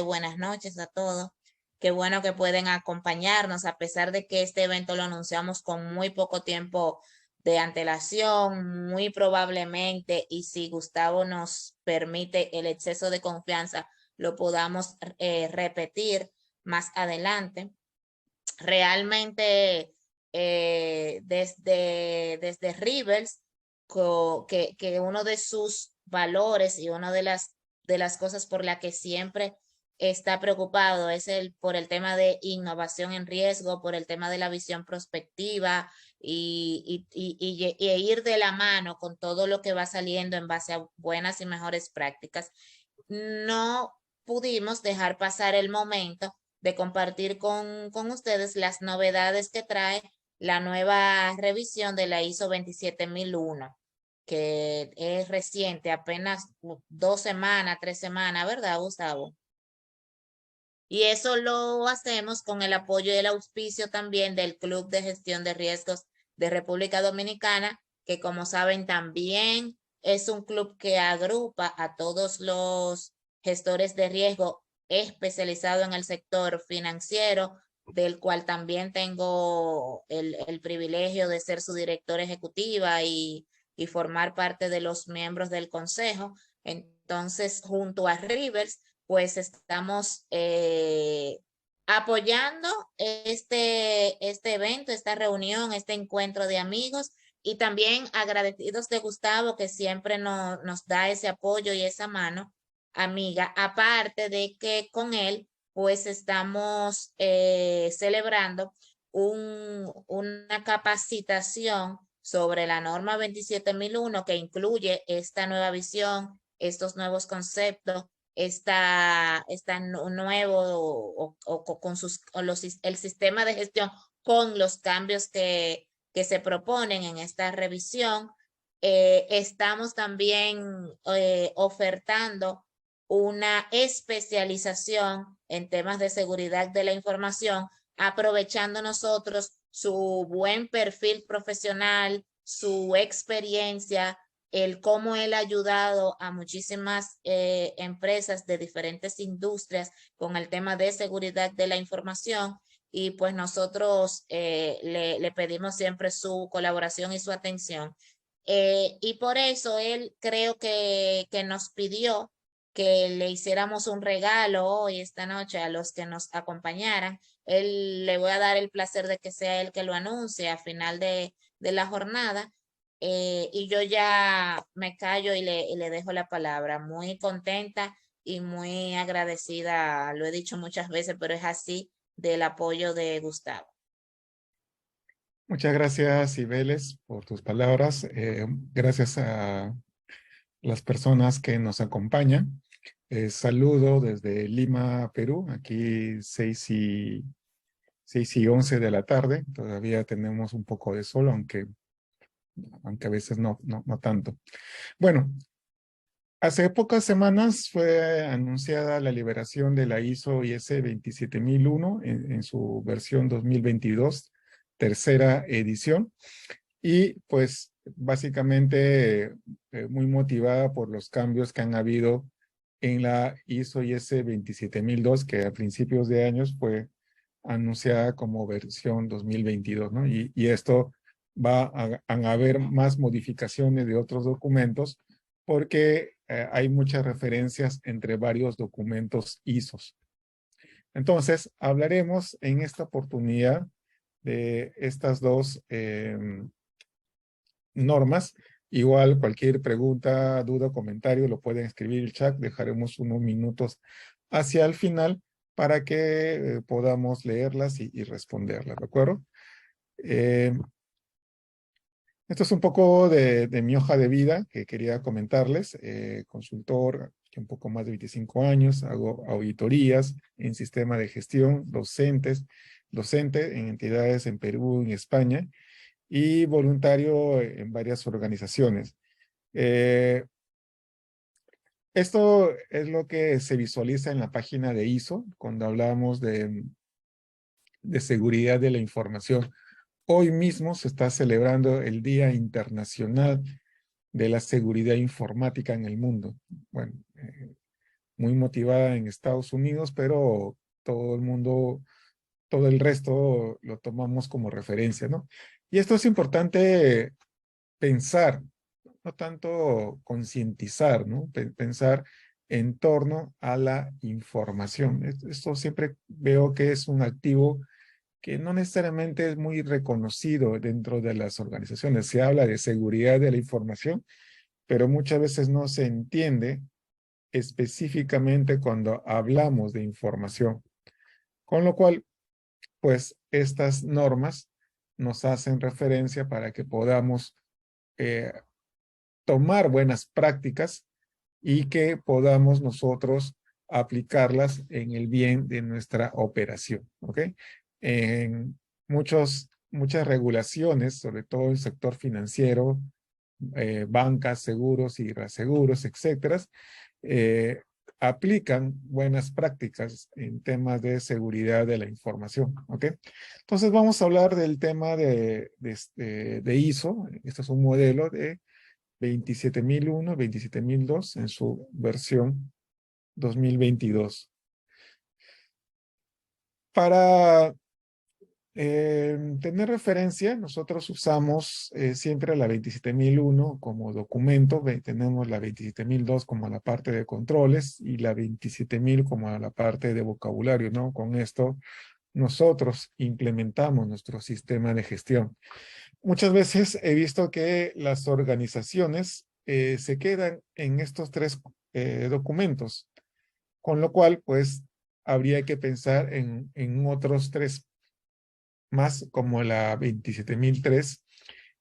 Buenas noches a todos. Qué bueno que pueden acompañarnos, a pesar de que este evento lo anunciamos con muy poco tiempo de antelación, muy probablemente, y si Gustavo nos permite el exceso de confianza, lo podamos repetir más adelante. Realmente, desde Rivers, que uno de sus valores y una de las cosas por la que siempre está preocupado es por el tema de innovación en riesgo, por el tema de la visión prospectiva y ir de la mano con todo lo que va saliendo en base a buenas y mejores prácticas. No pudimos dejar pasar el momento de compartir con ustedes las novedades que trae la nueva revisión de la ISO 27001, que es reciente, apenas 2 semanas, 3 semanas, ¿verdad, Gustavo? Y eso lo hacemos con el apoyo y el auspicio también del Club de Gestión de Riesgos de República Dominicana, que como saben también es un club que agrupa a todos los gestores de riesgo especializado en el sector financiero, del cual también tengo el privilegio de ser su directora ejecutiva y formar parte de los miembros del consejo. Entonces, junto a Rivers, pues estamos apoyando este evento, esta reunión, este encuentro de amigos y también agradecidos de Gustavo que siempre nos da ese apoyo y esa mano amiga, aparte de que con él pues estamos celebrando una capacitación sobre la norma 27001 que incluye esta nueva visión, estos nuevos conceptos, está nuevo con el sistema de gestión con los cambios que se proponen en esta revisión. Estamos también ofertando una especialización en temas de seguridad de la información, aprovechando nosotros su buen perfil profesional, su experiencia, el cómo él ha ayudado a muchísimas empresas de diferentes industrias con el tema de seguridad de la información y pues nosotros le pedimos siempre su colaboración y su atención. Y por eso él creo que nos pidió que le hiciéramos un regalo hoy, esta noche, a los que nos acompañaran. Él le voy a dar el placer de que sea él que lo anuncie a final de la jornada. Y yo ya me callo y le dejo la palabra. Muy contenta y muy agradecida, lo he dicho muchas veces, pero es así, del apoyo de Gustavo. Muchas gracias, Cibeles, por tus palabras. Gracias a las personas que nos acompañan. Saludo desde Lima, Perú, aquí 6:11 de la tarde. Todavía tenemos un poco de sol, aunque a veces no tanto. Bueno, hace pocas semanas fue anunciada la liberación de la ISO IS 27001 en su versión 2022, tercera edición. Y pues básicamente muy motivada por los cambios que han habido en la ISO IS 27002, que a principios de años fue anunciada como versión 2022, ¿no? Y esto va a haber más modificaciones de otros documentos porque hay muchas referencias entre varios documentos ISOs. Entonces, hablaremos en esta oportunidad de estas dos normas. Igual cualquier pregunta, duda o comentario lo pueden escribir en el chat. Dejaremos unos minutos hacia el final para que podamos leerlas y responderlas, ¿de acuerdo? Esto es un poco de mi hoja de vida que quería comentarles. Consultor, un poco más de 25 años, hago auditorías en sistema de gestión, docente en entidades en Perú, en España, y voluntario en varias organizaciones. Esto es lo que se visualiza en la página de ISO cuando hablamos de seguridad de la información. Hoy mismo se está celebrando el Día Internacional de la Seguridad Informática en el mundo. Bueno, muy motivada en Estados Unidos, pero todo el mundo, todo el resto lo tomamos como referencia, ¿no? Y esto es importante pensar, no tanto concientizar, ¿no? Pensar en torno a la información. Esto siempre veo que es un activo que no necesariamente es muy reconocido dentro de las organizaciones. Se habla de seguridad de la información, pero muchas veces no se entiende específicamente cuando hablamos de información. Con lo cual, pues estas normas nos hacen referencia para que podamos eh, tomar buenas prácticas y que podamos nosotros aplicarlas en el bien de nuestra operación, ¿ok? En muchas regulaciones, sobre todo en el sector financiero, bancas, seguros y reaseguros, etcétera, eh, aplican buenas prácticas en temas de seguridad de la información, ¿ok? Entonces vamos a hablar del tema de ISO. Este es un modelo de 27001, 27002 en su versión 2022. Para tener referencia, nosotros usamos siempre la 27001 como documento, tenemos la 27002 como la parte de controles y la 27000 como la parte de vocabulario, ¿no? Con esto nosotros implementamos nuestro sistema de gestión. Muchas veces he visto que las organizaciones se quedan en estos tres documentos, con lo cual, pues, habría que pensar en otros tres más, como la 27003,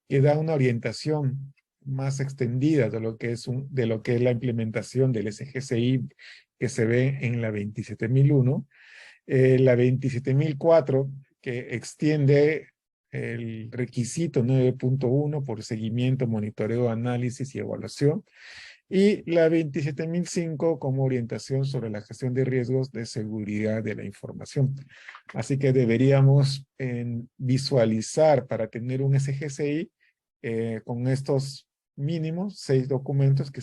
que da una orientación más extendida de lo que es, de lo que es la implementación del SGCI que se ve en la 27001. La 27004, que extiende el requisito 9.1 por seguimiento, monitoreo, análisis y evaluación, y la 27005 como orientación sobre la gestión de riesgos de seguridad de la información. Así que deberíamos visualizar para tener un SGCI con estos mínimos 6 documentos que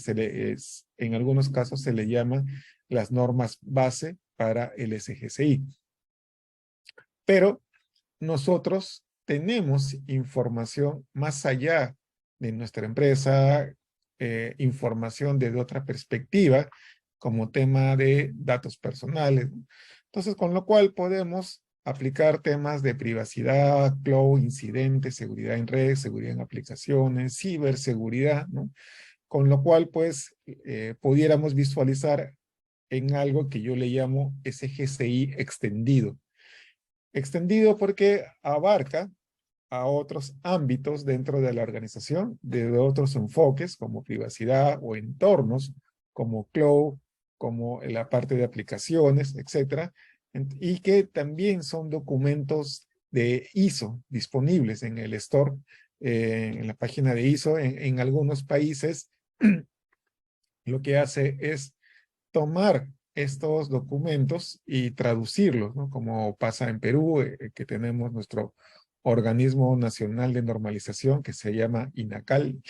en algunos casos se le llaman las normas base para el SGCI. Pero nosotros tenemos información más allá de nuestra empresa, información desde otra perspectiva, como tema de datos personales. Entonces, con lo cual podemos aplicar temas de privacidad, cloud, incidentes, seguridad en red, seguridad en aplicaciones, ciberseguridad, ¿no? Con lo cual, pues, pudiéramos visualizar en algo que yo le llamo SGCI extendido. Extendido porque abarca a otros ámbitos dentro de la organización, de otros enfoques como privacidad o entornos, como cloud, como la parte de aplicaciones, etcétera, y que también son documentos de ISO disponibles en el store, en la página de ISO. En algunos países lo que hace es tomar estos documentos y traducirlos, ¿no? Como pasa en Perú, que tenemos nuestro organismo nacional de normalización que se llama INACAL,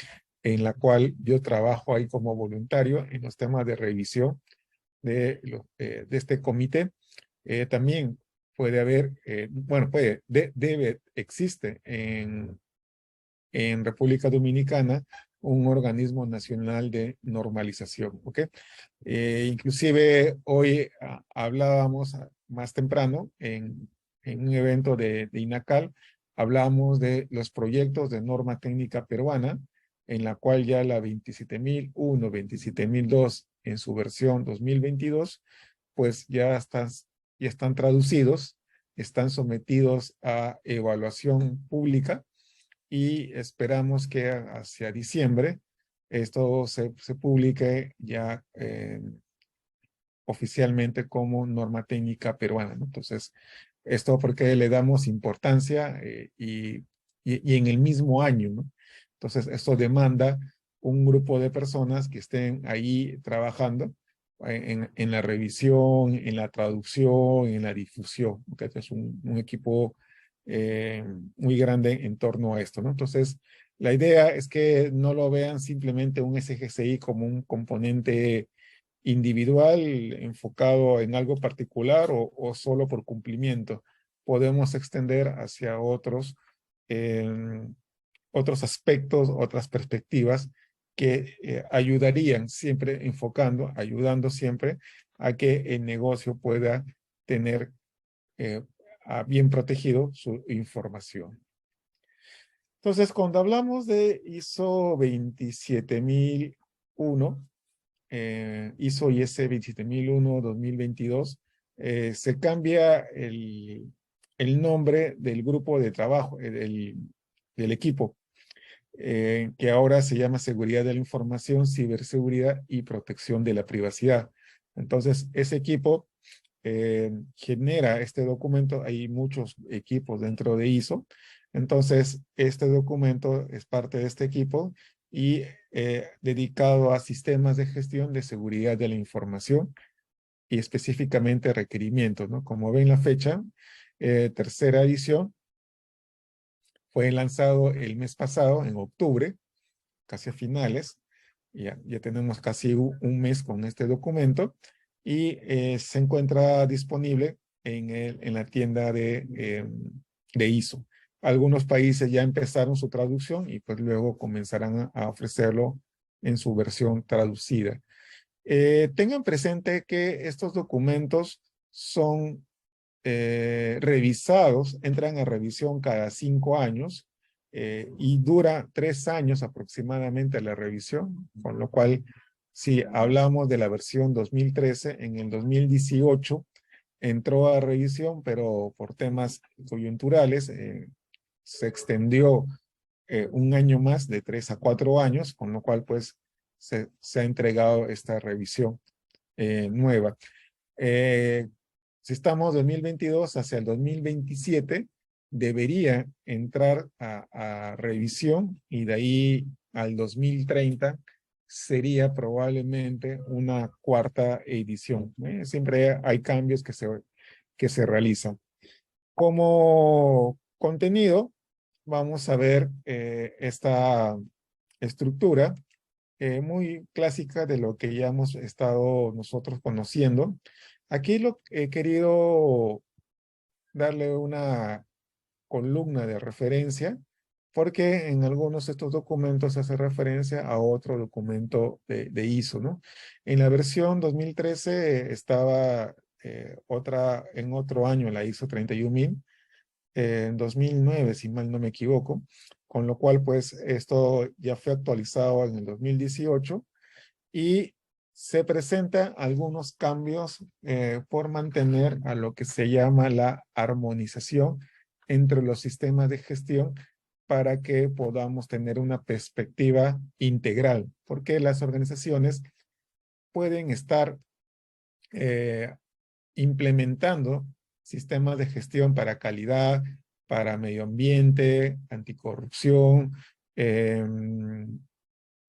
en la cual yo trabajo ahí como voluntario en los temas de revisión de este comité. También puede haber, bueno, existe en República Dominicana un organismo nacional de normalización, ¿ok? Inclusive hoy hablábamos más temprano en un evento de INACAL, hablábamos de los proyectos de norma técnica peruana, en la cual ya la 27001, 27002 en su versión 2022, pues ya están traducidos, están sometidos a evaluación pública y esperamos que hacia diciembre esto se publique ya oficialmente como norma técnica peruana, ¿no? Entonces, esto porque le damos importancia y en el mismo año, ¿no? Entonces, esto demanda un grupo de personas que estén ahí trabajando en la revisión, en la traducción, en la difusión, ¿ok? Entonces, un equipo eh, muy grande en torno a esto, ¿no? Entonces, la idea es que no lo vean simplemente un SGCI como un componente individual, enfocado en algo particular o solo por cumplimiento. Podemos extender hacia otros aspectos, otras perspectivas que ayudarían siempre ayudando siempre a que el negocio pueda tener bien protegido su información. Entonces, cuando hablamos de ISO 27001, ISO IS 27001-2022, se cambia el nombre del grupo de trabajo, del equipo, que ahora se llama Seguridad de la Información, Ciberseguridad y Protección de la Privacidad. Entonces, ese equipo genera este documento. Hay muchos equipos dentro de ISO. Entonces, este documento es parte de este equipo y dedicado a sistemas de gestión de seguridad de la información y específicamente requerimientos, ¿no? Como ven la fecha, tercera edición, fue lanzado el mes pasado, en octubre, casi a finales. Ya tenemos casi un mes con este documento y se encuentra disponible en la tienda de ISO. Algunos países ya empezaron su traducción y pues luego comenzarán a ofrecerlo en su versión traducida. Tengan presente que estos documentos son revisados, entran a revisión cada 5 años y dura 3 años aproximadamente la revisión, con lo cual si hablamos de la versión 2013, en el 2018 entró a revisión, pero por temas coyunturales se extendió un año más, de 3 a 4 años, con lo cual pues se ha entregado esta revisión nueva. Si estamos 2022 hacia el 2027, debería entrar a revisión y de ahí al 2030 sería probablemente una cuarta edición. Siempre hay cambios que se realizan. Como contenido, vamos a ver esta estructura muy clásica de lo que ya hemos estado nosotros conociendo. Aquí he querido darle una columna de referencia porque en algunos de estos documentos se hace referencia a otro documento de ISO, ¿no? En la versión 2013 estaba en otro año, la ISO 31000, en 2009, si mal no me equivoco, con lo cual pues esto ya fue actualizado en el 2018 y se presentan algunos cambios por mantener a lo que se llama la armonización entre los sistemas de gestión para que podamos tener una perspectiva integral, porque las organizaciones pueden estar implementando sistemas de gestión para calidad, para medio ambiente, anticorrupción,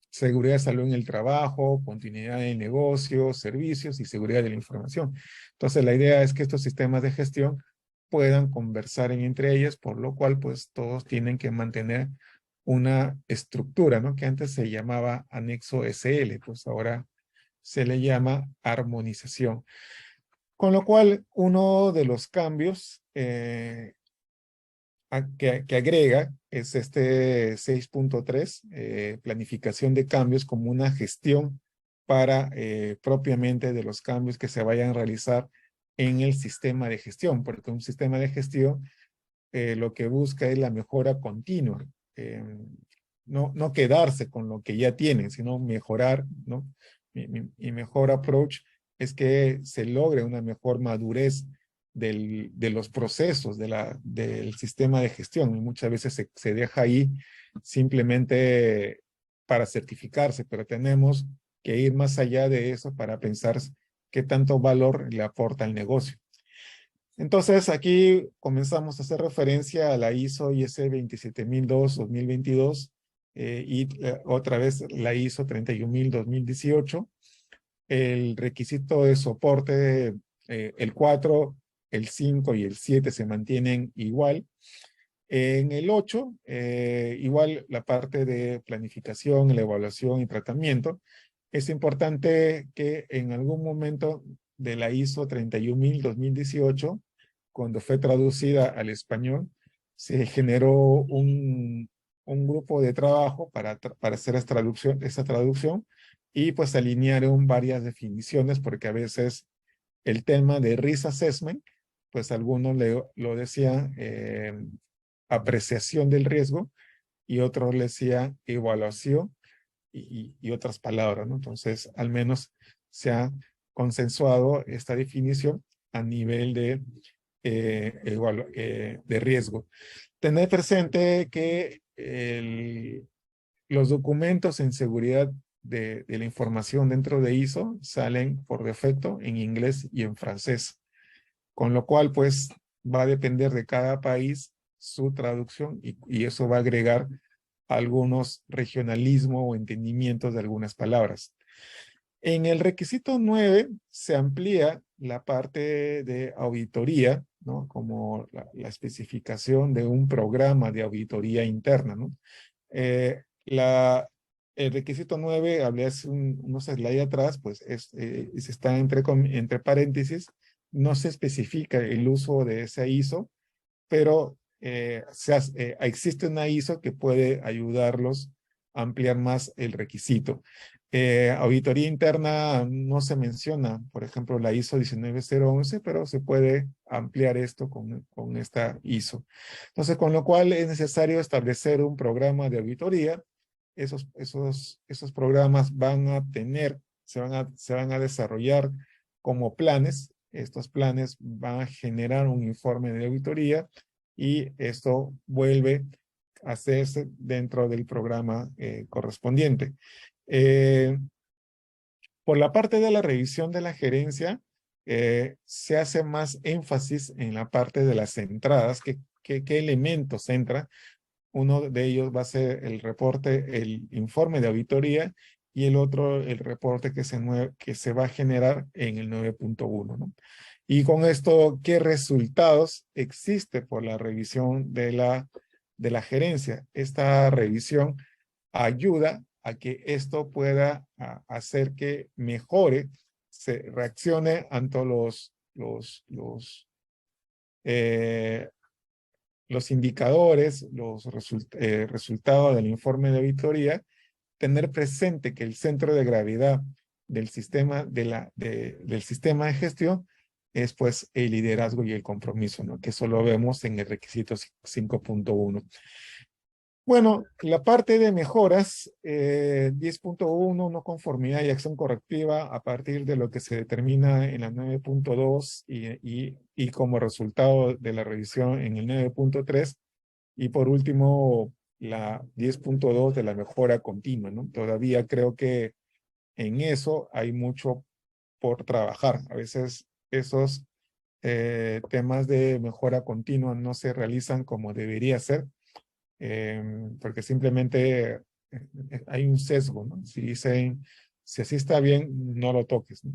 seguridad de salud en el trabajo, continuidad de negocios, servicios y seguridad de la información. Entonces, la idea es que estos sistemas de gestión puedan conversar entre ellos, por lo cual, pues, todos tienen que mantener una estructura, ¿no? Que antes se llamaba anexo SL, pues ahora se le llama armonización. Con lo cual, uno de los cambios que agrega es este 6.3, planificación de cambios como una gestión para propiamente de los cambios que se vayan a realizar en el sistema de gestión, porque un sistema de gestión lo que busca es la mejora continua, no quedarse con lo que ya tienen, sino mejorar, ¿no? Y mejor approach es que se logre una mejor madurez de los procesos del sistema de gestión. Y muchas veces se deja ahí simplemente para certificarse, pero tenemos que ir más allá de eso para pensar qué tanto valor le aporta al negocio. Entonces, aquí comenzamos a hacer referencia a la ISO IS 27002-2022 y otra vez la ISO 31000-2018. El requisito de soporte, el 4, el 5 y el 7 se mantienen igual. En el 8, igual la parte de planificación, la evaluación y tratamiento. Es importante que en algún momento de la ISO 31000-2018, cuando fue traducida al español, se generó un grupo de trabajo para hacer esta traducción y pues alinearon varias definiciones porque a veces el tema de risk assessment, pues algunos lo decían apreciación del riesgo y otros le decían evaluación y otras palabras, ¿no? Entonces, al menos se ha consensuado esta definición a nivel de riesgo. Tener presente que los documentos en seguridad de la información dentro de ISO salen por defecto en inglés y en francés, con lo cual pues va a depender de cada país su traducción y eso va a agregar algunos regionalismos o entendimientos de algunas palabras. En el requisito 9 se amplía la parte de auditoría, ¿no? Como la especificación de un programa de auditoría interna, ¿no? Eh, la, el requisito 9, hablé hace unos slides atrás, pues está entre paréntesis, no se especifica el uso de esa ISO, pero existe una ISO que puede ayudarlos a ampliar más el requisito. Auditoría interna no se menciona, por ejemplo, la ISO 19011, pero se puede ampliar esto con esta ISO. Entonces, con lo cual es necesario establecer un programa de auditoría. Esos programas se van a desarrollar como planes. Estos planes van a generar un informe de auditoría y esto vuelve a hacerse dentro del programa correspondiente. Por la parte de la revisión de la gerencia, se hace más énfasis en la parte de las entradas, qué elementos entra. Uno de ellos va a ser el reporte, el informe de auditoría, y el otro, el reporte que se va a generar en el 9.1, ¿no? Y con esto, ¿qué resultados existe por la revisión de la gerencia? Esta revisión ayuda a que esto pueda hacer que mejore, se reaccione ante eh, los indicadores, los resultados del informe de auditoría, tener presente que el centro de gravedad del sistema del sistema de gestión es pues el liderazgo y el compromiso, ¿no? Que eso lo vemos en el requisito 5.1. Bueno, la parte de mejoras, 10.1, no conformidad y acción correctiva a partir de lo que se determina en la 9.2 y como resultado de la revisión en el 9.3. Y por último, la 10.2 de la mejora continua, ¿no? Todavía creo que en eso hay mucho por trabajar. A veces esos temas de mejora continua no se realizan como debería ser, porque simplemente hay un sesgo, ¿no? Si dicen, si así está bien, no lo toques, ¿no?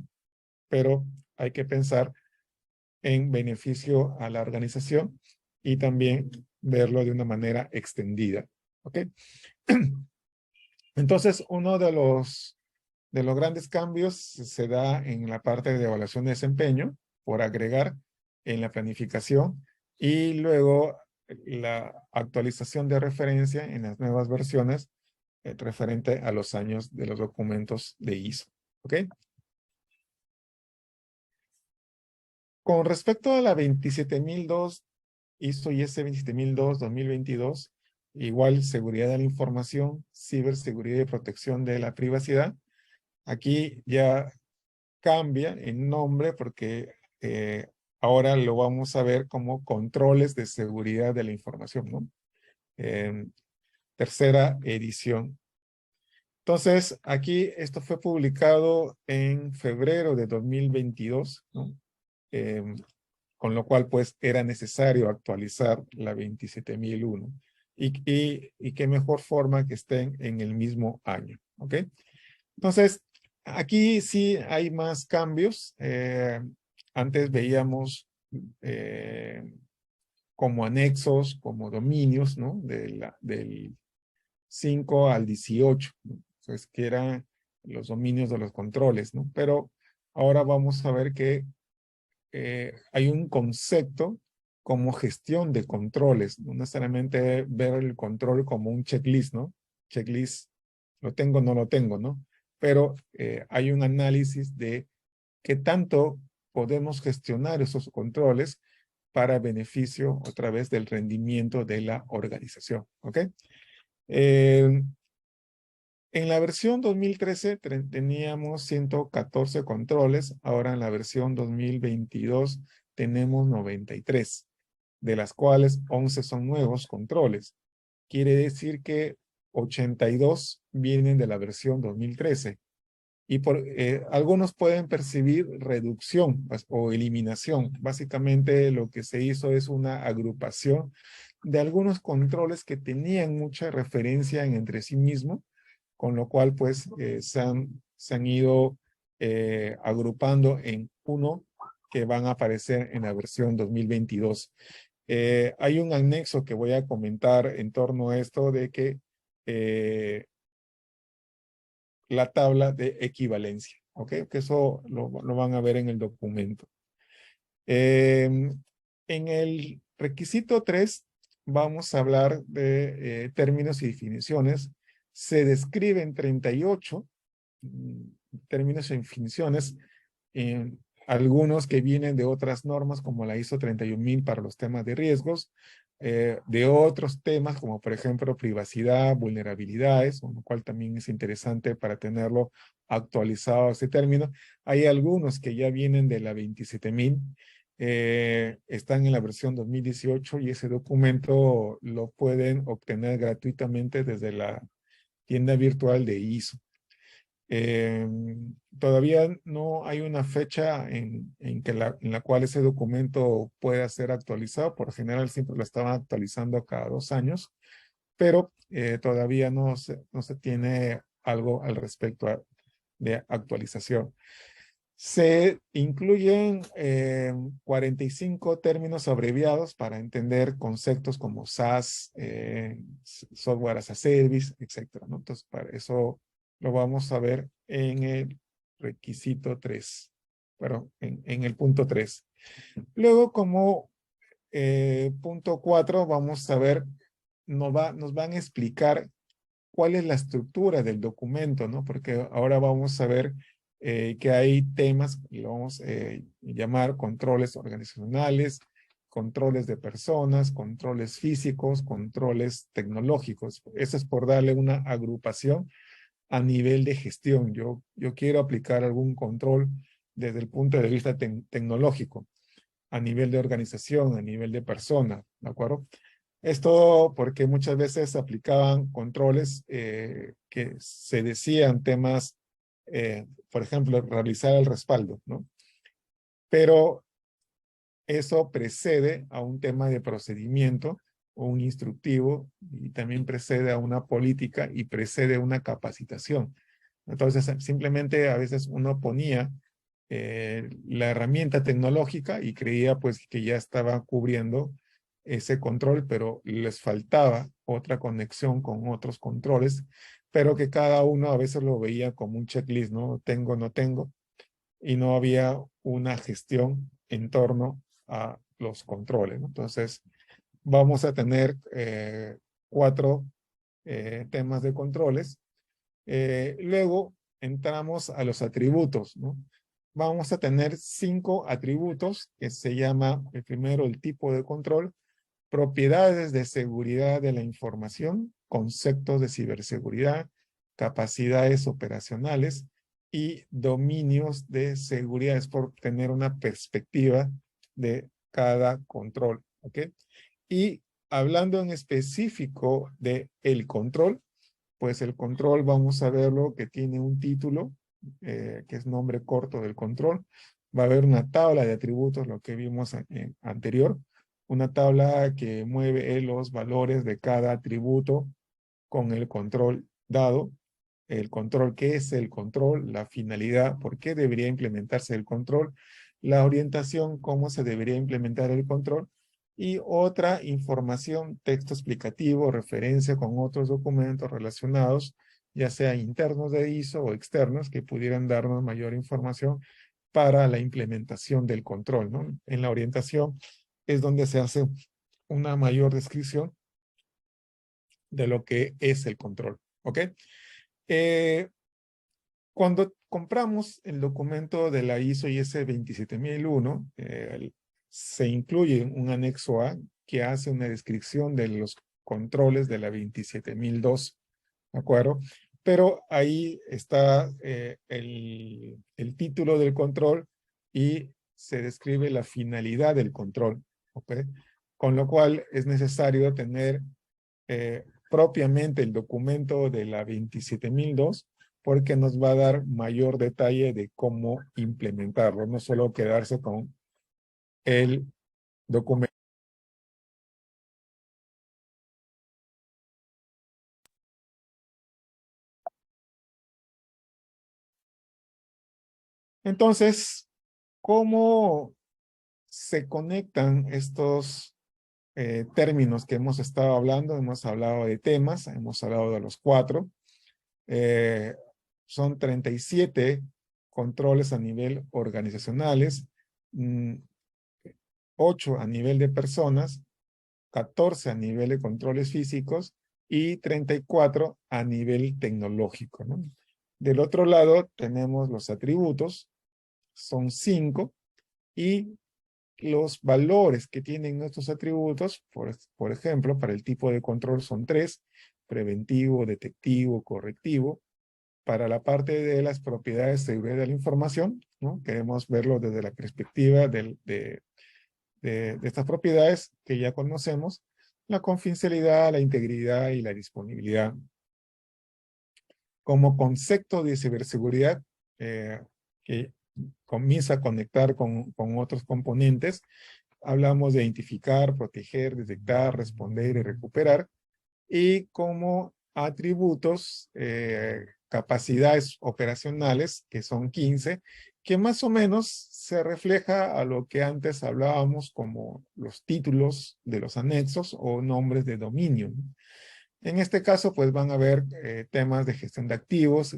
Pero hay que pensar en beneficio a la organización y también verlo de una manera extendida, ¿ok? Entonces, uno de los grandes cambios se da en la parte de evaluación de desempeño por agregar en la planificación y luego la actualización de referencia en las nuevas versiones referente a los años de los documentos de ISO. ¿Ok? Con respecto a la 27002, ISO IS 27002 2022, igual seguridad de la información, ciberseguridad y protección de la privacidad. Aquí ya cambia en nombre porque ahora lo vamos a ver como controles de seguridad de la información, ¿no? Tercera edición. Entonces, aquí esto fue publicado en febrero de 2022, ¿no? Con lo cual, pues, era necesario actualizar la 27001. Y qué mejor forma que estén en el mismo año, ¿ok? Entonces, aquí sí hay más cambios. Antes veíamos como anexos, como dominios, ¿no? Del 5 al 18, ¿no? Entonces, que era los dominios de los controles, ¿no? Pero ahora vamos a ver que hay un concepto como gestión de controles, no necesariamente ver el control como un checklist, ¿no? Checklist, lo tengo, no lo tengo, ¿no? Pero hay un análisis de qué tanto podemos gestionar esos controles para beneficio, otra vez, del rendimiento de la organización, ¿ok? Eh, en la versión 2013 teníamos 114 controles, ahora en la versión 2022 tenemos 93, de las cuales 11 son nuevos controles. Quiere decir que 82 vienen de la versión 2013 y algunos pueden percibir reducción o eliminación. Básicamente lo que se hizo es una agrupación de algunos controles que tenían mucha referencia entre sí mismos, con lo cual pues se han ido agrupando en uno que van a aparecer en la versión 2022. Hay un anexo que voy a comentar en torno a esto de que la tabla de equivalencia, ¿ok? Que eso lo van a ver en el documento. En el requisito 3 vamos a hablar de términos y definiciones. Se describen 38 términos y definiciones, algunos que vienen de otras normas como la ISO 31000 para los temas de riesgos, de otros temas como por ejemplo privacidad, vulnerabilidades, con lo cual también es interesante para tenerlo actualizado ese término. Hay algunos que ya vienen de la 27000, están en la versión 2018 y ese documento lo pueden obtener gratuitamente desde la tienda virtual de ISO. Todavía no hay una fecha en la cual ese documento pueda ser actualizado. Por general siempre lo estaban actualizando cada 2 años, pero todavía no se tiene algo al respecto de actualización. Se incluyen 45 términos abreviados para entender conceptos como SaaS, Software as a Service, etc., ¿no? Entonces, para eso lo vamos a ver en el requisito 3, pero en el punto 3. Luego, como punto 4, vamos a ver, nos van a explicar cuál es la estructura del documento, ¿no? Porque ahora vamos a ver que hay temas que lo vamos a llamar controles organizacionales, controles de personas, controles físicos, controles tecnológicos. Eso es por darle una agrupación a nivel de gestión. Yo quiero aplicar algún control desde el punto de vista tecnológico, a nivel de organización, a nivel de persona, ¿de acuerdo? Esto porque muchas veces se aplicaban controles que se decían temas, por ejemplo, realizar el respaldo, ¿no? Pero eso precede a un tema de procedimiento o un instructivo y también precede a una política y precede a una capacitación. Entonces, simplemente a veces uno ponía la herramienta tecnológica y creía pues que ya estaba cubriendo ese control, pero les faltaba otra conexión con otros controles, pero que cada uno a veces lo veía como un checklist, ¿no? Tengo, no tengo, y no había una gestión en torno a los controles, ¿no? Entonces, vamos a tener 4 temas de controles. Luego entramos a los atributos, ¿no? Vamos a tener 5 atributos que se llama, el primero, el tipo de control, propiedades de seguridad de la información, conceptos de ciberseguridad, capacidades operacionales y dominios de seguridad. Es por tener una perspectiva de cada control, ¿ok? Y hablando en específico de el control, pues el control vamos a verlo que tiene un título, que es nombre corto del control. Va a haber una tabla de atributos, lo que vimos anterior, una tabla que mueve los valores de cada atributo con el control dado, el control, qué es el control, la finalidad, por qué debería implementarse el control, la orientación, cómo se debería implementar el control, y otra información, texto explicativo, referencia con otros documentos relacionados ya sea internos de ISO o externos, que pudieran darnos mayor información para la implementación del control, ¿no? En la orientación es donde se hace una mayor descripción de lo que es el control, ¿ok? Cuando compramos el documento de la ISO IS 27001, se incluye un anexo A que hace una descripción de los controles de la 27002, ¿de acuerdo? Pero ahí está el título del control y se describe la finalidad del control, ¿ok? Con lo cual es necesario tener propiamente el documento de la 27002 porque nos va a dar mayor detalle de cómo implementarlo, no solo quedarse con el documento. Entonces, ¿cómo se conectan estos términos que hemos estado hablando? Hemos hablado de temas, hemos hablado de los 4. Eh, son 37 controles a nivel organizacionales, 8 a nivel de personas, 14 a nivel de controles físicos y 34 a nivel tecnológico, ¿no? Del otro lado tenemos los atributos, son 5, y los valores que tienen estos atributos, por ejemplo, para el tipo de control son 3, preventivo, detectivo, correctivo. Para la parte de las propiedades de seguridad de la información, ¿no? Queremos verlo desde la perspectiva de estas propiedades que ya conocemos, la confidencialidad, la integridad y la disponibilidad. Como concepto de ciberseguridad, que comienza a conectar con otros componentes, hablamos de identificar, proteger, detectar, responder y recuperar, y como atributos, capacidades operacionales, que son 15, que más o menos se refleja a lo que antes hablábamos como los títulos de los anexos o nombres de dominio. En este caso, pues van a haber temas de gestión de activos,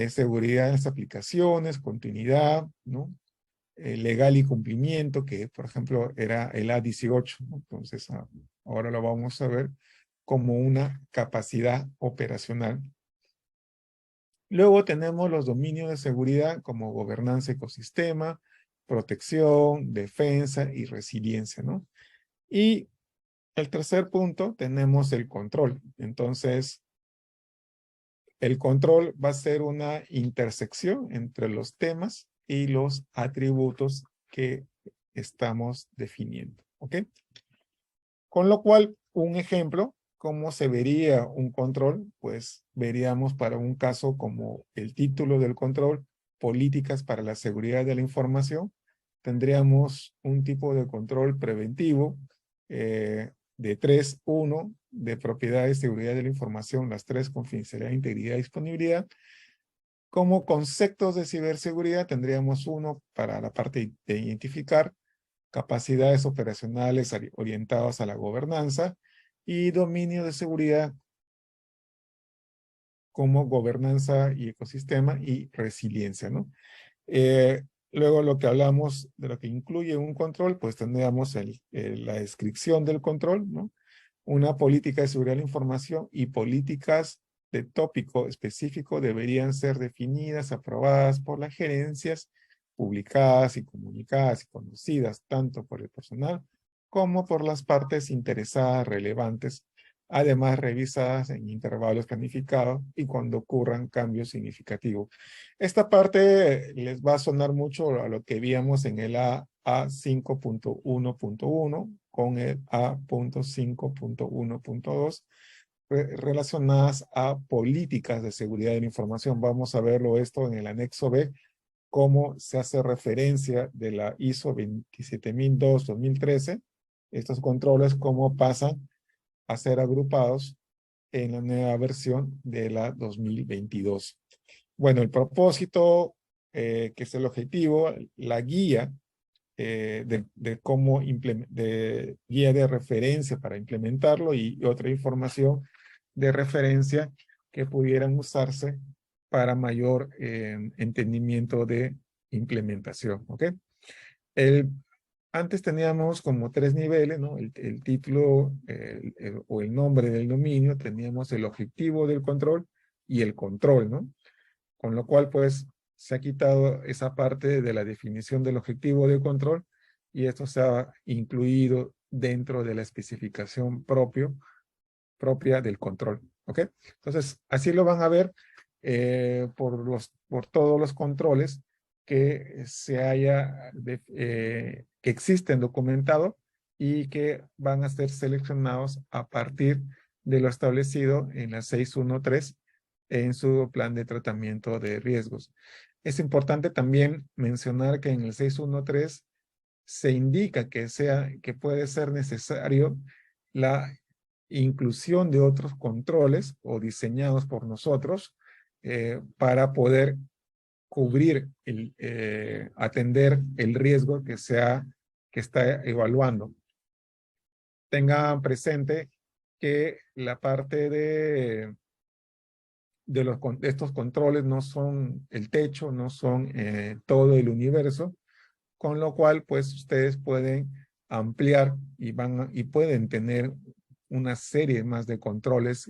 seguridad en las aplicaciones, continuidad, ¿no? Legal y cumplimiento, que por ejemplo era el A18, ¿no? Entonces, ahora lo vamos a ver como una capacidad operacional. Luego tenemos los dominios de seguridad como gobernanza ecosistema, protección, defensa y resiliencia, ¿no? Y el tercer punto tenemos el control. Entonces, el control va a ser una intersección entre los temas y los atributos que estamos definiendo, ¿ok? Con lo cual, un ejemplo, ¿cómo se vería un control? Pues veríamos para un caso como el título del control, políticas para la seguridad de la información. Tendríamos un tipo de control preventivo de 3.1 de propiedad y seguridad de la información, las 3, confidencialidad, integridad y disponibilidad. Como conceptos de ciberseguridad tendríamos uno para la parte de identificar, capacidades operacionales orientadas a la gobernanza y dominio de seguridad como gobernanza y ecosistema y resiliencia, ¿no? Luego lo que hablamos de lo que incluye un control, pues tendríamos la descripción del control, ¿no? Una política de seguridad de la información y políticas de tópico específico deberían ser definidas, aprobadas por las gerencias, publicadas y comunicadas y conocidas tanto por el personal como por las partes interesadas relevantes, además revisadas en intervalos planificados y cuando ocurran cambios significativos. Esta parte les va a sonar mucho a lo que víamos en el A5.1.1 con el A.5.1.2 relacionadas a políticas de seguridad de la información. Vamos a verlo esto en el anexo B, cómo se hace referencia de la ISO 27002-2013, estos controles, cómo pasan a ser agrupados en la nueva versión de la 2022. Bueno, el propósito, que es el objetivo, la guía de cómo guía de referencia para implementarlo y otra información de referencia que pudieran usarse para mayor entendimiento de implementación, ¿ok? Antes teníamos como 3 niveles, ¿no? El título o el nombre del dominio, teníamos el objetivo del control y el control, ¿no? Con lo cual, pues, se ha quitado esa parte de la definición del objetivo del control y esto se ha incluido dentro de la especificación propia del control, ¿ok? Entonces, así lo van a ver por todos los controles que que existen documentados y que van a ser seleccionados a partir de lo establecido en la 613 en su plan de tratamiento de riesgos. Es importante también mencionar que en el 613 se indica que puede ser necesario la inclusión de otros controles o diseñados por nosotros para poder cubrir, atender el riesgo que está evaluando. Tengan presente que la parte de estos controles no son el techo, no son todo el universo, con lo cual pues ustedes pueden ampliar y pueden tener una serie más de controles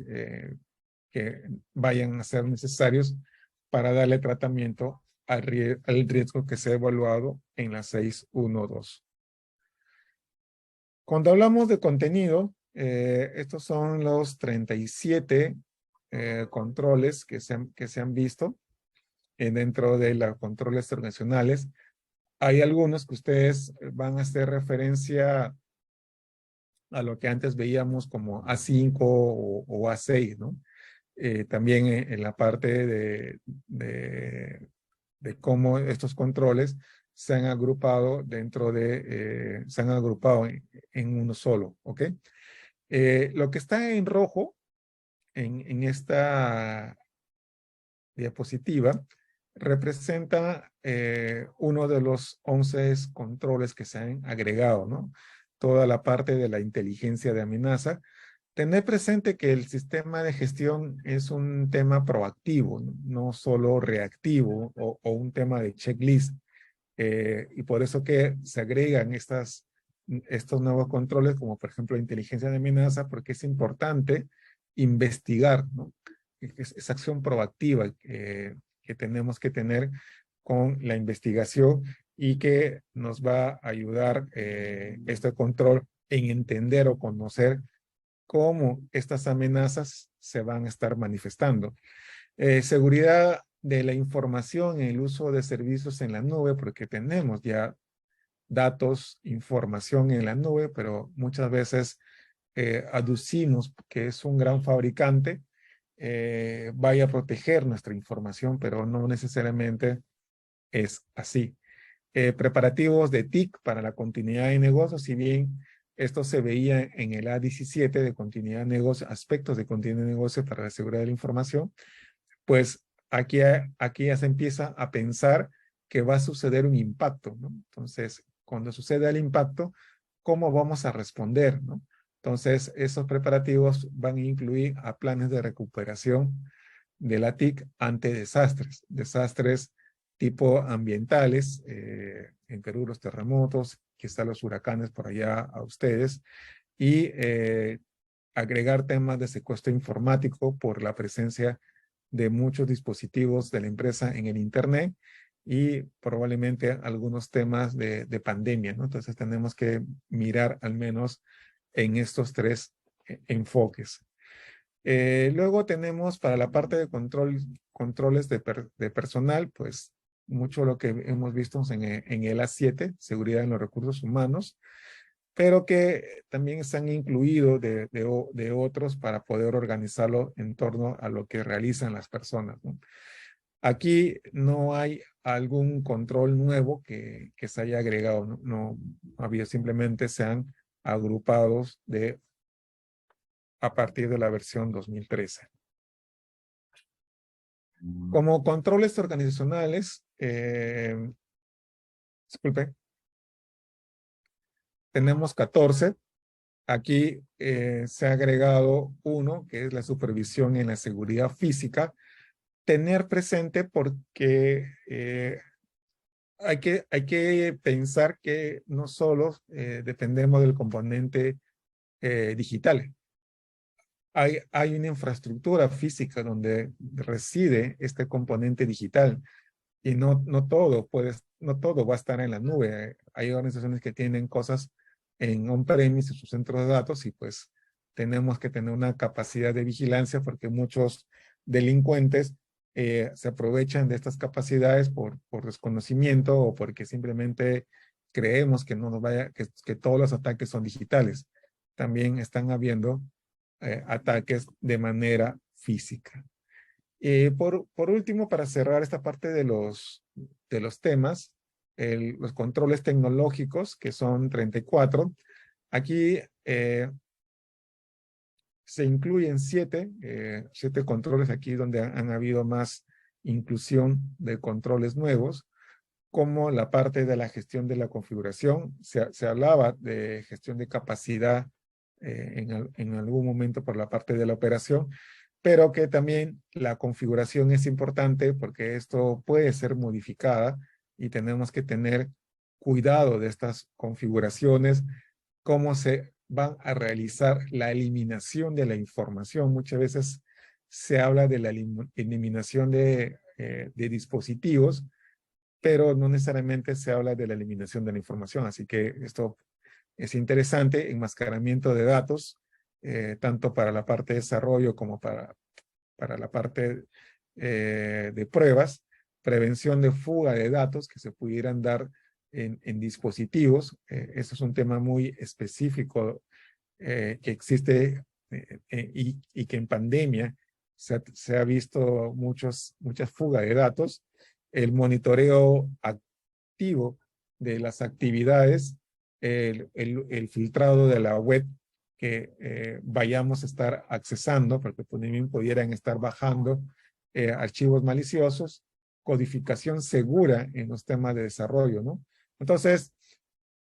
que vayan a ser necesarios para darle tratamiento al riesgo que se ha evaluado en la 612. Cuando hablamos de contenido, estos son los 37 controles que se han visto dentro de los controles organizacionales. Hay algunos que ustedes van a hacer referencia a lo que antes veíamos como A5 o A6, ¿no? También en la parte de cómo estos controles se han agrupado se han agrupado en uno solo, ¿ok? Lo que está en rojo en esta diapositiva representa uno de los 11 controles que se han agregado, ¿no? Toda la parte de la inteligencia de amenaza. Tener presente que el sistema de gestión es un tema proactivo, no solo reactivo o un tema de checklist. Y por eso que se agregan estos nuevos controles, como por ejemplo inteligencia de amenaza, porque es importante investigar, ¿no? Esa acción proactiva que tenemos que tener con la investigación y que nos va a ayudar este control en entender o conocer cómo estas amenazas se van a estar manifestando. Seguridad de la información en el uso de servicios en la nube, porque tenemos ya datos, información en la nube, pero muchas veces aducimos que es un gran fabricante, vaya a proteger nuestra información, pero no necesariamente es así. Preparativos de TIC para la continuidad de negocios, si bien esto se veía en el A17 de continuidad de negocio, aspectos de continuidad de negocio para la seguridad de la información, pues aquí ya se empieza a pensar que va a suceder un impacto, ¿no? Entonces, cuando suceda el impacto, ¿cómo vamos a responder, ¿no? Entonces, esos preparativos van a incluir a planes de recuperación de la TIC ante desastres tipo ambientales, en Perú los terremotos, quizá los huracanes por allá a ustedes, y agregar temas de secuestro informático por la presencia de muchos dispositivos de la empresa en el Internet y probablemente algunos temas de pandemia, ¿no? Entonces tenemos que mirar al menos en estos 3 enfoques. Luego tenemos para la parte de controles de personal, pues mucho lo que hemos visto en el A7, seguridad en los recursos humanos, pero que también están incluidos de otros para poder organizarlo en torno a lo que realizan las personas, ¿no? Aquí no hay algún control nuevo que se haya agregado, no había, simplemente se han agrupados a partir de la versión 2013. Como controles organizacionales, disculpe, tenemos 14. aquí se ha agregado uno, que es la supervisión en la seguridad física. Tener presente porque hay que pensar que no solo dependemos del componente digital. Hay una infraestructura física donde reside este componente digital y no todo va a estar en la nube. Hay organizaciones que tienen cosas en on-premise, en sus centros de datos, y pues tenemos que tener una capacidad de vigilancia porque muchos delincuentes se aprovechan de estas capacidades por desconocimiento o porque simplemente creemos que no nos vaya, que todos los ataques son digitales. También están habiendo ataques de manera física. Por último, para cerrar esta parte de los temas, los controles tecnológicos, que son 34, aquí se incluyen siete controles aquí donde han habido más inclusión de controles nuevos, como la parte de la gestión de la configuración. Se hablaba de gestión de capacidad en algún momento por la parte de la operación, pero que también la configuración es importante porque esto puede ser modificada y tenemos que tener cuidado de estas configuraciones, cómo se van a realizar la eliminación de la información. Muchas veces se habla de la eliminación de dispositivos, pero no necesariamente se habla de la eliminación de la información. Así que esto es interesante, enmascaramiento de datos, tanto para la parte de desarrollo como para la parte de pruebas, prevención de fuga de datos que se pudieran dar en dispositivos. Eso es un tema muy específico que existe y que en pandemia se ha visto muchas fugas de datos. El monitoreo activo de las actividades, el filtrado de la web que vayamos a estar accesando, porque también pudieran estar bajando archivos maliciosos, codificación segura en los temas de desarrollo, ¿no? Entonces,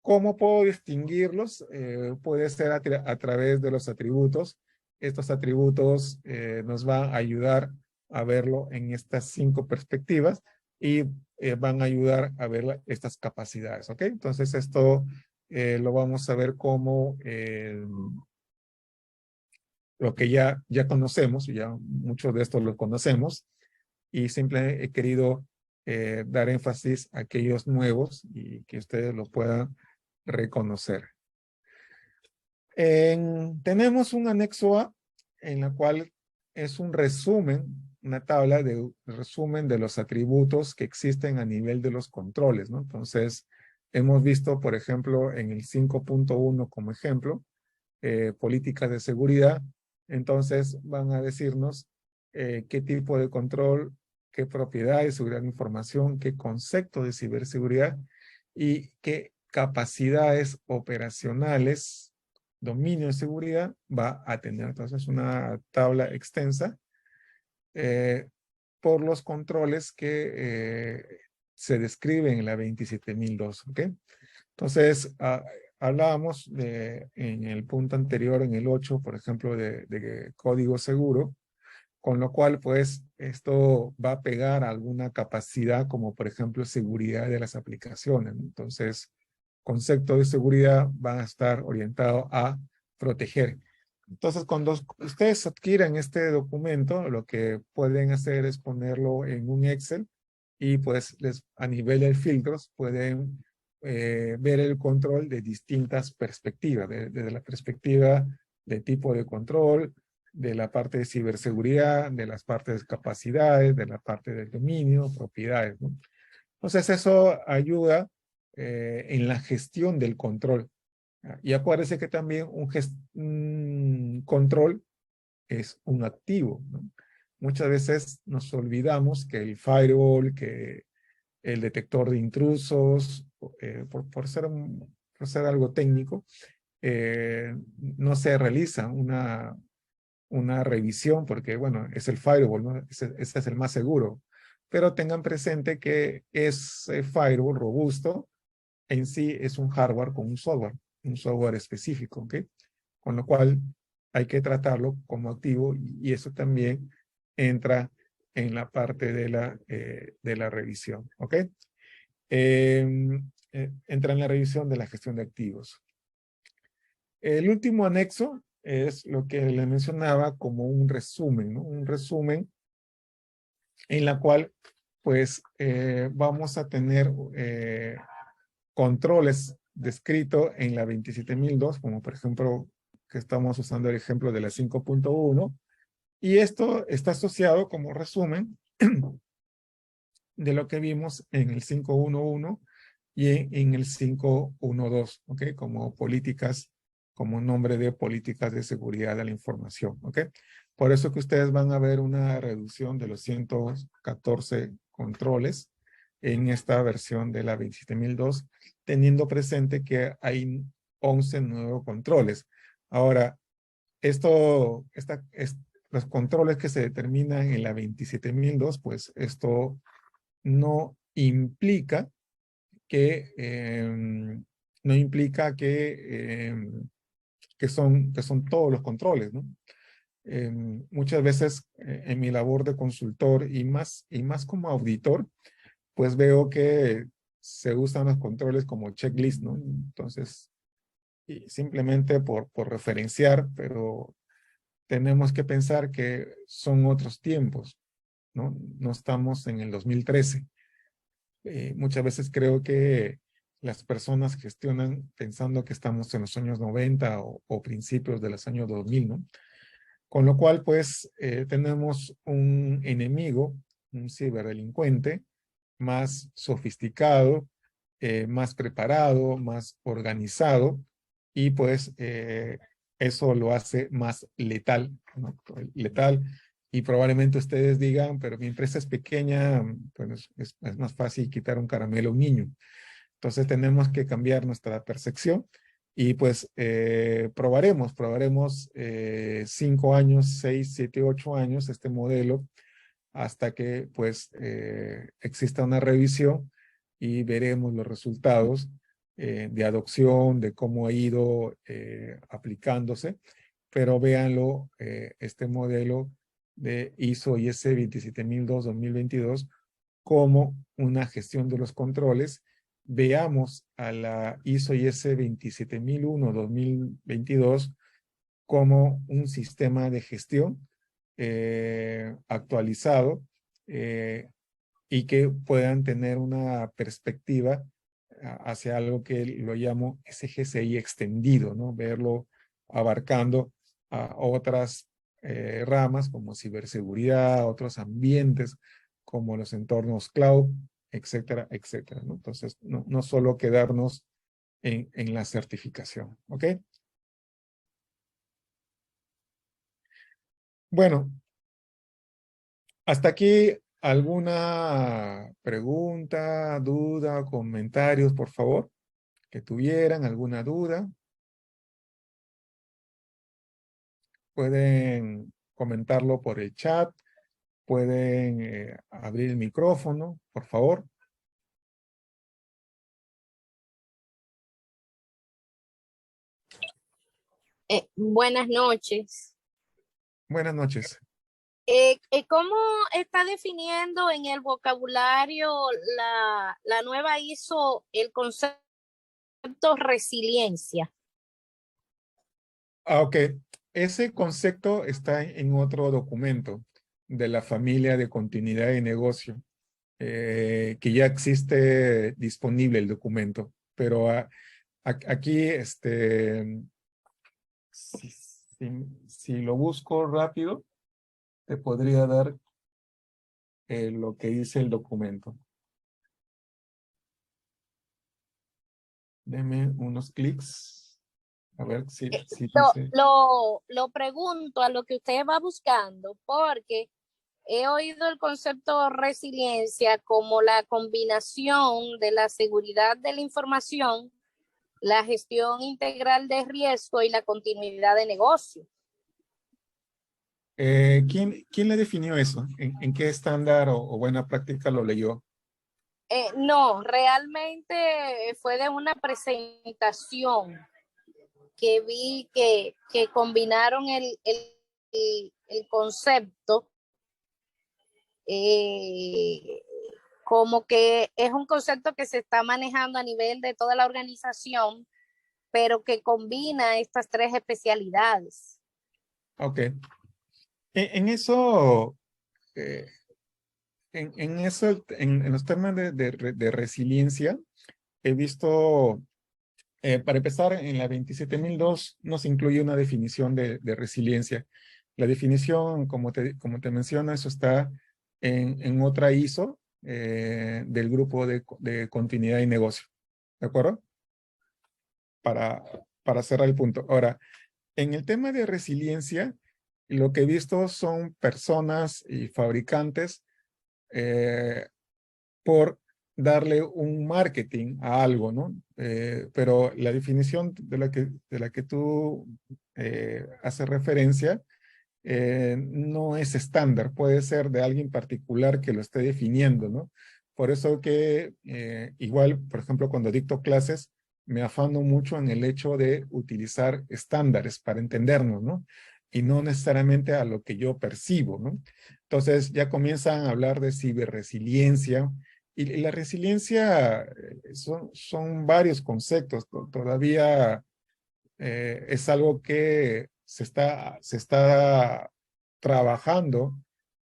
¿cómo puedo distinguirlos? Puede ser a través de los atributos. Estos atributos nos van a ayudar a verlo en estas 5 perspectivas y van a ayudar a ver estas capacidades, ¿ok? Entonces esto lo vamos a ver como lo que ya conocemos, ya muchos de estos lo conocemos, y simplemente he querido dar énfasis a aquellos nuevos y que ustedes lo puedan reconocer. Tenemos un anexo A en la cual es un resumen, una tabla de resumen de los atributos que existen a nivel de los controles, ¿no? Entonces, hemos visto, por ejemplo, en el 5.1 como ejemplo, políticas de seguridad. Entonces, van a decirnos qué tipo de control, qué propiedad de seguridad de información, qué concepto de ciberseguridad y qué capacidades operacionales, dominio de seguridad va a tener. Entonces, una tabla extensa por los controles que se describen en la 27002, ¿ok? Entonces, hablábamos en el punto anterior, en el 8, por ejemplo, de código seguro, con lo cual, pues, esto va a pegar a alguna capacidad, como por ejemplo, seguridad de las aplicaciones, ¿no? Entonces, conceptos de seguridad van a estar orientados a proteger. Entonces, cuando ustedes adquieren este documento, lo que pueden hacer es ponerlo en un Excel y pues a nivel de filtros pueden ver el control de distintas perspectivas, desde la perspectiva de tipo de control, de la parte de ciberseguridad, de las partes de capacidades, de la parte del dominio, propiedades, ¿no? Entonces eso ayuda en la gestión del control. Y acuérdense que también un control es un activo, ¿no? Muchas veces nos olvidamos que el firewall, que el detector de intrusos, por ser algo técnico, no se realiza una revisión porque, bueno, es el firewall, ¿no? Ese es el más seguro. Pero tengan presente que ese firewall robusto en sí es un hardware con un software específico, ¿ok? con lo cual hay que tratarlo como activo y eso también entra en la parte de la revisión, ¿ok? Entra en la revisión de la gestión de activos. El último anexo es lo que le mencionaba como un resumen, ¿no? Un resumen en la cual pues vamos a tener controles descritos en la 27002, como por ejemplo que estamos usando el ejemplo de la 5.1, y esto está asociado como resumen de lo que vimos en el 5.1.1 y en el 5.1.2, ¿ok? Como políticas, como nombre de políticas de seguridad de la información, ¿ok? Por eso que ustedes van a ver una reducción de los 114 controles en esta versión de la 27002, teniendo presente que hay 11 nuevos controles. Ahora, los controles que se determinan en la 27002, pues esto no implica que, no implica que son todos los controles, ¿no? Muchas veces en mi labor de consultor y más como auditor, pues veo que se usan los controles como checklist, ¿no? Entonces, y simplemente por referenciar, pero tenemos que pensar que son otros tiempos, ¿no? No estamos en el 2013. Muchas veces creo que las personas gestionan pensando que estamos en los años 90 o principios de los años 2000, ¿no? Con lo cual, pues, tenemos un enemigo, un ciberdelincuente, más sofisticado, más preparado, más organizado, y pues eso lo hace más letal, ¿no? Letal, y probablemente ustedes digan, pero mi empresa es pequeña, pues es más fácil quitar un caramelo a un niño. Entonces tenemos que cambiar nuestra percepción y pues probaremos 5 años, 6, 7, 8 años este modelo hasta que pues exista una revisión y veremos los resultados de adopción, de cómo ha ido aplicándose, pero véanlo, este modelo de ISO IS 27002-2022 como una gestión de los controles. Veamos a la ISO IS 27001-2022 como un sistema de gestión actualizado y que puedan tener una perspectiva hacia algo que lo llamo SGCI extendido, ¿no? Verlo abarcando a otras ramas como ciberseguridad, otros ambientes como los entornos cloud, etcétera, etcétera, ¿no? Entonces, no solo quedarnos en la certificación, ¿ok? Bueno, hasta aquí alguna pregunta, duda, comentarios, por favor, que tuvieran alguna duda. Pueden comentarlo por el chat, pueden abrir el micrófono, por favor. Buenas noches. Buenas noches. ¿Cómo está definiendo en el vocabulario la nueva ISO el concepto resiliencia? Ok, ese concepto está en otro documento de la familia de continuidad de negocio, que ya existe disponible el documento, pero aquí, si lo busco rápido, te podría dar lo que dice el documento. Deme unos clics. A ver si dice. Lo pregunto a lo que usted va buscando, porque he oído el concepto resiliencia como la combinación de la seguridad de la información, la gestión integral de riesgo y la continuidad de negocio. ¿Quién le definió eso? ¿En qué estándar o buena práctica lo leyó? No, realmente fue de una presentación. que vi que combinaron el concepto, como que es un concepto que se está manejando a nivel de toda la organización, pero que combina estas tres especialidades. Ok. En eso, eh, en eso, en los temas de resiliencia, he visto, para empezar, en la 27002 nos incluye una definición de resiliencia. La definición, como te menciono, eso está en otra ISO del grupo de continuidad y negocio. ¿De acuerdo? Para cerrar el punto. Ahora, en el tema de resiliencia, lo que he visto son personas y fabricantes por darle un marketing a algo, ¿no? Pero la definición de la que tú haces referencia no es estándar, puede ser de alguien particular que lo esté definiendo, ¿no? Por eso que igual, por ejemplo, cuando dicto clases, me afano mucho en el hecho de utilizar estándares para entendernos, ¿no? Y no necesariamente a lo que yo percibo, ¿no? Entonces ya comienzan a hablar de ciberresiliencia, y la resiliencia son varios conceptos, todavía es algo que se está trabajando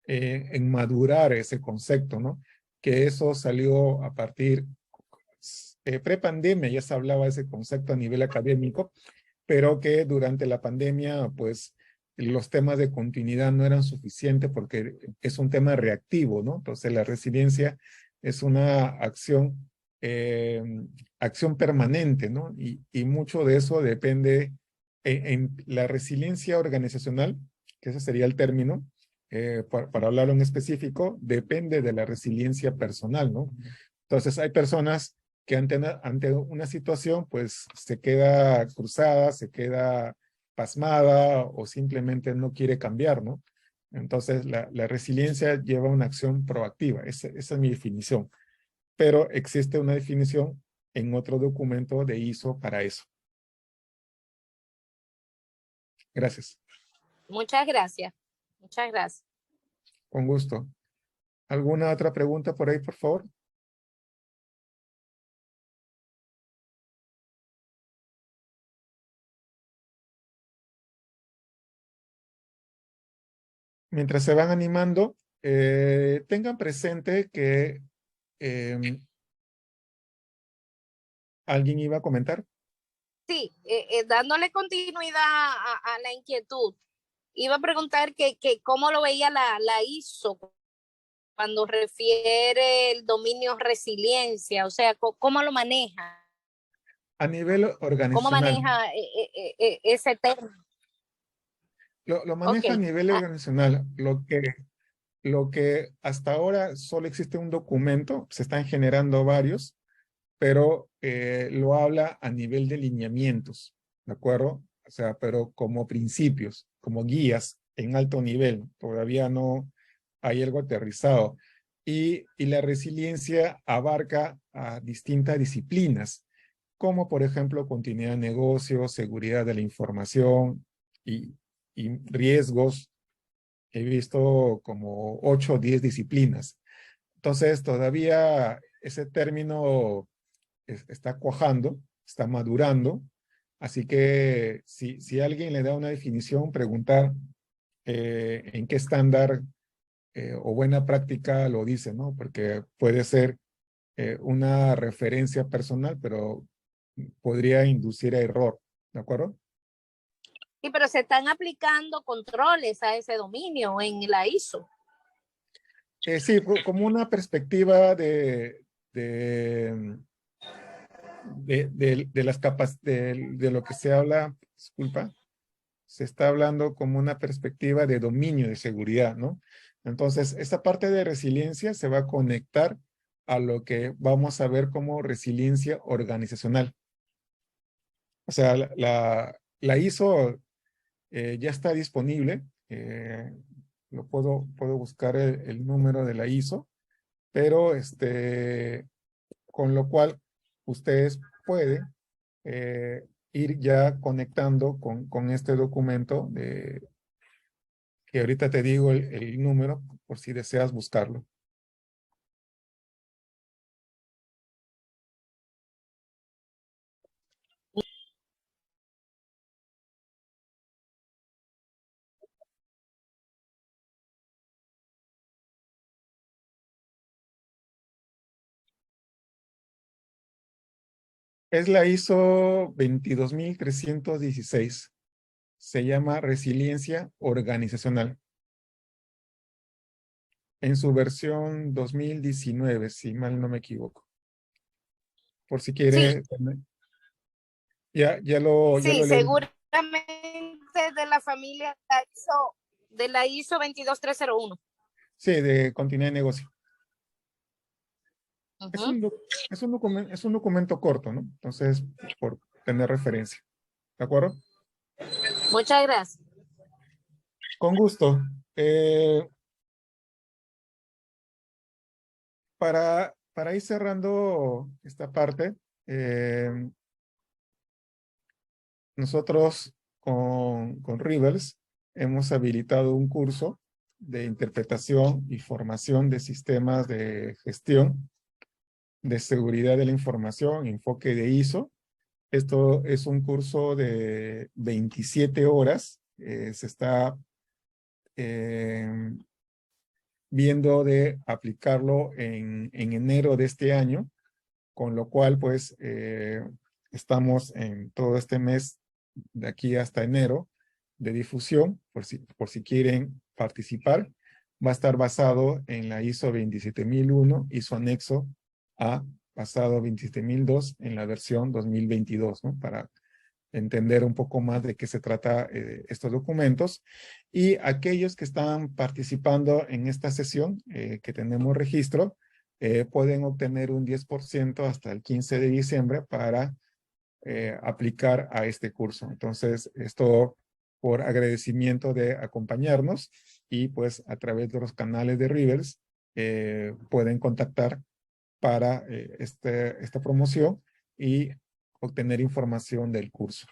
en madurar ese concepto, ¿no? Que eso salió a partir, pre-pandemia ya se hablaba de ese concepto a nivel académico, pero que durante la pandemia, pues, los temas de continuidad no eran suficientes porque es un tema reactivo, ¿no? Entonces, la resiliencia es una eh, acción permanente, ¿no? Y mucho de eso depende en la resiliencia organizacional, que ese sería el término, para hablarlo en específico, depende de la resiliencia personal, ¿no? Entonces, hay personas que ante una situación, pues se queda cruzada, se queda pasmada o simplemente no quiere cambiar, ¿no? Entonces, la resiliencia lleva una acción proactiva. Esa es mi definición. Pero existe una definición en otro documento de ISO para eso. Gracias. Muchas gracias. Muchas gracias. Con gusto. ¿Alguna otra pregunta por ahí, por favor? Mientras se van animando, tengan presente que alguien iba a comentar. Sí, dándole continuidad a la inquietud, iba a preguntar que cómo lo veía la ISO cuando refiere el dominio resiliencia, o sea, cómo lo maneja, A nivel cómo organizacional, maneja ese término. lo Ok. maneja a nivel organizacional. Lo que hasta ahora solo existe un documento, se están generando varios, pero lo habla a nivel de lineamientos, ¿de acuerdo? O sea, pero como principios, como guías en alto nivel, todavía no hay algo aterrizado. Y la resiliencia abarca a distintas disciplinas, como por ejemplo continuidad de negocio, seguridad de la información y, y riesgos. He visto como 8 o 10 disciplinas. Entonces, todavía ese término está cuajando, está madurando. Así que si alguien le da una definición, preguntar en qué estándar o buena práctica lo dice, ¿no? Porque puede ser una referencia personal, pero podría inducir a error, ¿de acuerdo? Sí, pero se están aplicando controles a ese dominio en la ISO. Sí, como una perspectiva de las capas, de lo que se habla, disculpa, se está hablando como una perspectiva de dominio de seguridad, ¿no? Entonces, esta parte de resiliencia se va a conectar a lo que vamos a ver como resiliencia organizacional. O sea, la ISO ya está disponible. Puedo buscar el número de la ISO, pero con lo cual ustedes pueden ir ya conectando con este documento que ahorita te digo el número por si deseas buscarlo. Es la ISO 22316. Se llama Resiliencia Organizacional. En su versión 2019, si mal no me equivoco. Por si Sí, quiere, ya lo sí, leí. seguramente de la familia de la ISO 22301. Sí, de continuidad de negocio. Es Ujú. un, es un documento corto, ¿no? Entonces, por tener referencia. ¿De acuerdo? Muchas gracias. Con gusto. Para ir cerrando esta parte, nosotros con Rivers hemos habilitado un curso de interpretación y formación de sistemas de gestión de seguridad de la información, enfoque de ISO. Esto es un curso de 27 horas. Se está viendo de aplicarlo en enero de este año, con lo cual pues estamos en todo este mes de aquí hasta enero de difusión, por si quieren participar. Va a estar basado en la ISO 27001 y su anexo A, basado 27002 en la versión 2022, ¿no? Para entender un poco más de qué se trata estos documentos. Y aquellos que están participando en esta sesión, que tenemos registro, pueden obtener un 10% hasta el 15 de diciembre para aplicar a este curso. Entonces, esto por agradecimiento de acompañarnos y pues a través de los canales de Rivers pueden contactar para esta promoción y obtener información del curso.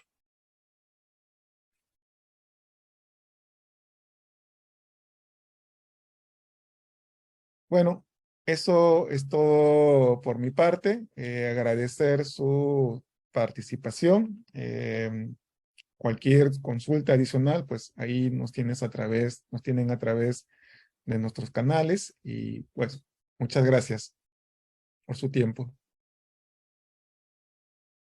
Bueno, eso es todo por mi parte. Agradecer su participación. Cualquier consulta adicional, pues ahí nos tienen a través de nuestros canales y pues muchas gracias por su tiempo.